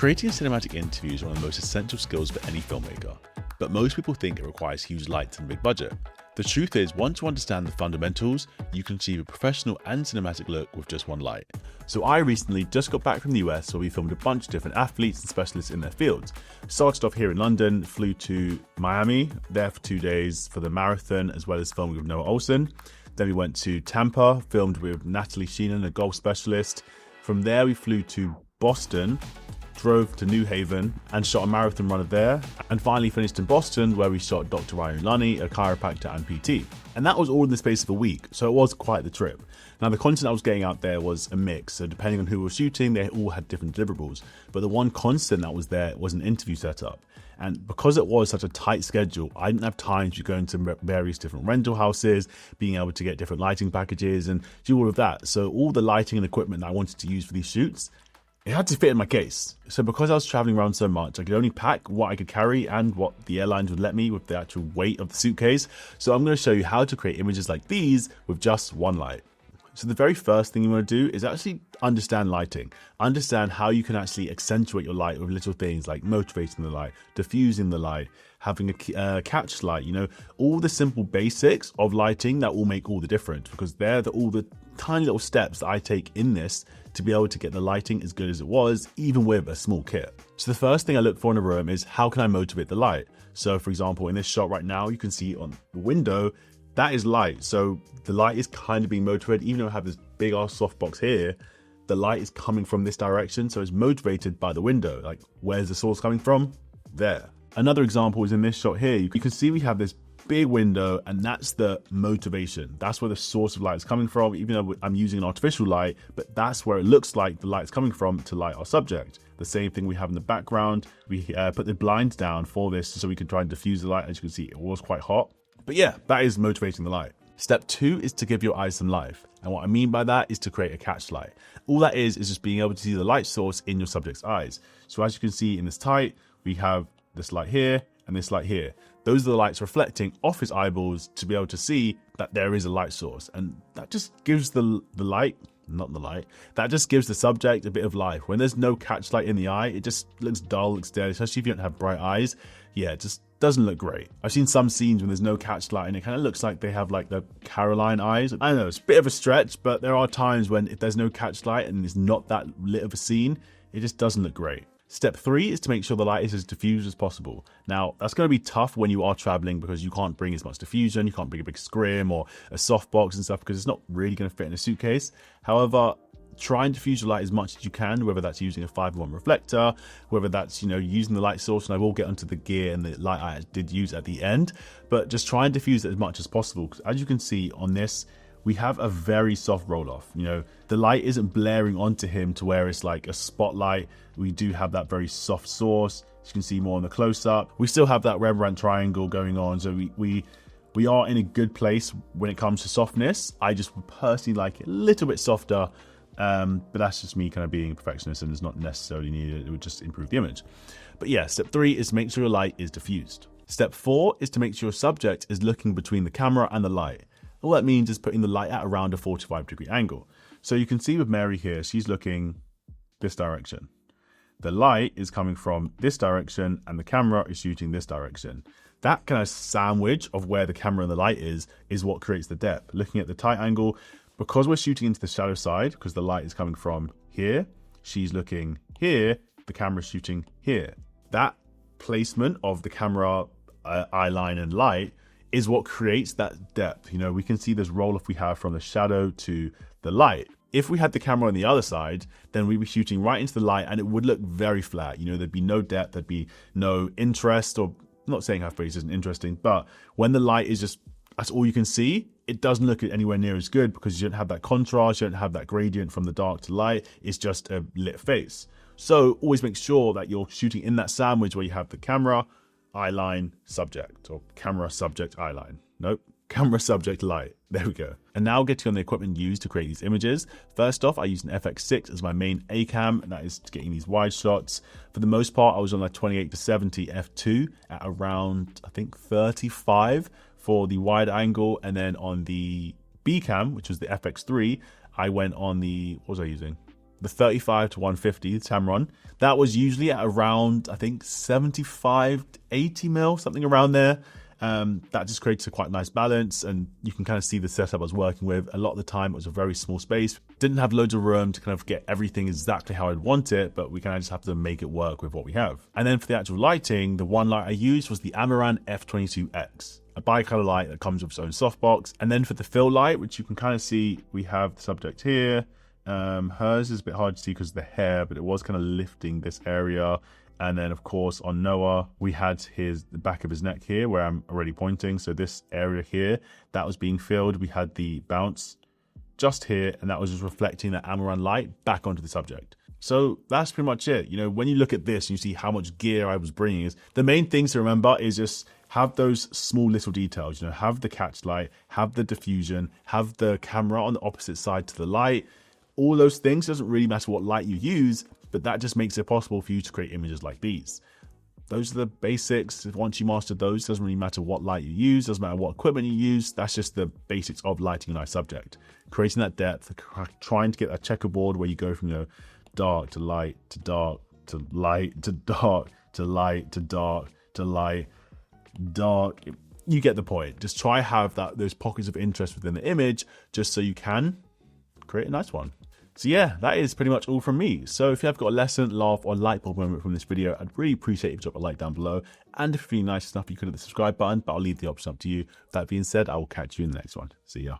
Creating a cinematic interview is one of the most essential skills for any filmmaker, but most people think it requires huge lights and a big budget. The truth is, once you understand the fundamentals, you can achieve a professional and cinematic look with just one light. So I recently just got back from the US where we filmed a bunch of different athletes and specialists in their fields. Started off here in London, flew to Miami, there for 2 days for the marathon as well as filming with Noah Olsen. Then we went to Tampa, filmed with Natalie Sheenan, a golf specialist. From there we flew to Boston, drove to New Haven and shot a marathon runner there, and finally finished in Boston where we shot Dr. Ryan Lunny, a chiropractor and PT. And that was all in the space of a week, so it was quite the trip. Now the content I was getting out there was a mix, so depending on who we were shooting, they all had different deliverables. But the one constant that was there was an interview setup. And because it was such a tight schedule, I didn't have time to go into various different rental houses, being able to get different lighting packages and do all of that. So all the lighting and equipment that I wanted to use for these shoots, it had to fit in my case. So because I was traveling around so much, I could only pack what I could carry and what the airlines would let me with the actual weight of the suitcase. So I'm going to show you how to create images like these with just one light. So the very first thing you want to do is actually understand lighting. Understand how you can actually accentuate your light with little things like motivating the light, diffusing the light, having a catch light, all the simple basics of lighting that will make all the difference, because they're all the tiny little steps that I take in this to be able to get the lighting as good as it was, even with a small kit. So the first thing I look for in a room is how can I motivate the light? So for example, in this shot right now, you can see on the window, that is light. So the light is kind of being motivated, even though I have this big ass softbox here, the light is coming from this direction. So it's motivated by the window. Like, where's the source coming from? There. Another example is in this shot here. You can see we have this big window, and that's the motivation. That's where the source of light is coming from, even though I'm using an artificial light, but that's where it looks like the light's coming from to light our subject. The same thing we have in the background. We put the blinds down for this so we can try and diffuse the light. As you can see, it was quite hot. But yeah, that is motivating the light. Step 2 is to give your eyes some life. And what I mean by that is to create a catch light. All that is just being able to see the light source in your subject's eyes. So as you can see in this tight, we have this light here and this light here. Those are the lights reflecting off his eyeballs to be able to see that there is a light source. And that just gives that just gives the subject a bit of life. When there's no catch light in the eye, it just looks dull, looks dead, especially if you don't have bright eyes. Yeah, it just doesn't look great. I've seen some scenes when there's no catch light and it kind of looks like they have like the Caroline eyes. I don't know, it's a bit of a stretch, but there are times when if there's no catch light and it's not that lit of a scene, it just doesn't look great. Step 3 is to make sure the light is as diffused as possible. Now, that's going to be tough when you are traveling because you can't bring as much diffusion, you can't bring a big scrim or a softbox and stuff because it's not really going to fit in a suitcase. However, try and diffuse your light as much as you can, whether that's using a 5-in-1 reflector, whether that's, using the light source, and I will get onto the gear and the light I did use at the end, but just try and diffuse it as much as possible. Because as you can see on this, we have a very soft roll off. The light isn't blaring onto him to where it's like a spotlight. We do have that very soft source. As you can see more in the close up. We still have that Rembrandt triangle going on. So we are in a good place when it comes to softness. I just personally like it a little bit softer. But that's just me kind of being a perfectionist, and it's not necessarily needed. It would just improve the image. But yeah, step 3 is to make sure your light is diffused. Step 4 is to make sure your subject is looking between the camera and the light. All that means is putting the light at around a 45-degree angle. So you can see with Mary here, she's looking this direction. The light is coming from this direction and the camera is shooting this direction. That kind of sandwich of where the camera and the light is what creates the depth. Looking at the tight angle, because we're shooting into the shadow side, because the light is coming from here, she's looking here, the camera's shooting here. That placement of the camera eye line and light is what creates that depth. We can see this roll off we have from the shadow to the light. If we had the camera on the other side, then we'd be shooting right into the light and it would look very flat. There'd be no depth, there'd be no interest, or I'm not saying half-face isn't interesting, but when the light is just, that's all you can see, it doesn't look anywhere near as good because you don't have that contrast, you don't have that gradient from the dark to light, it's just a lit face. So always make sure that you're shooting in that sandwich where you have the camera, eye line, subject, or camera, subject, eye line. Nope, camera, subject, light. There we go. And now getting on the equipment used to create these images. First off, I used an FX6 as my main A cam, and that is getting these wide shots. For the most part, I was on a 28-70 f2 at around, I think, 35 for the wide angle, and then on the B cam, which was the FX3, I went on the, what was I using? the 35 to 150, the Tamron, that was usually at around, I think, 75 to 80 mil, something around there. That just creates a quite nice balance, and you can kind of see the setup I was working with. A lot of the time it was a very small space, didn't have loads of room to kind of get everything exactly how I'd want it, but we kind of just have to make it work with what we have. And then for the actual lighting, the one light I used was the Amaran F22X, a bicolor light that comes with its own softbox. And then for the fill light, which you can kind of see, we have the subject here. Hers is a bit hard to see because of the hair, but it was kind of lifting this area. And then, of course, on Noah, we had the back of his neck here where I'm already pointing. So this area here, that was being filled. We had the bounce just here, and that was just reflecting that Amaran light back onto the subject. So that's pretty much it. You know, when you look at this and you see how much gear I was bringing, the main things to remember is just have those small little details. You know, have the catch light, have the diffusion, have the camera on the opposite side to the light. All those things, doesn't really matter what light you use, but that just makes it possible for you to create images like these. Those are the basics. Once you master those, doesn't really matter what light you use, doesn't matter what equipment you use. That's just the basics of lighting a nice subject. Creating that depth, trying to get that checkerboard where you go from, you know, dark to light to dark to light to dark to light to dark to light, dark. You get the point. Just try have those pockets of interest within the image, just so you can create a nice one. So yeah, that is pretty much all from me. So if you have got a lesson, laugh, or light bulb moment from this video, I'd really appreciate if you drop a like down below. And if you're feeling nice enough, you could hit the subscribe button, but I'll leave the option up to you. With that being said, I will catch you in the next one. See ya.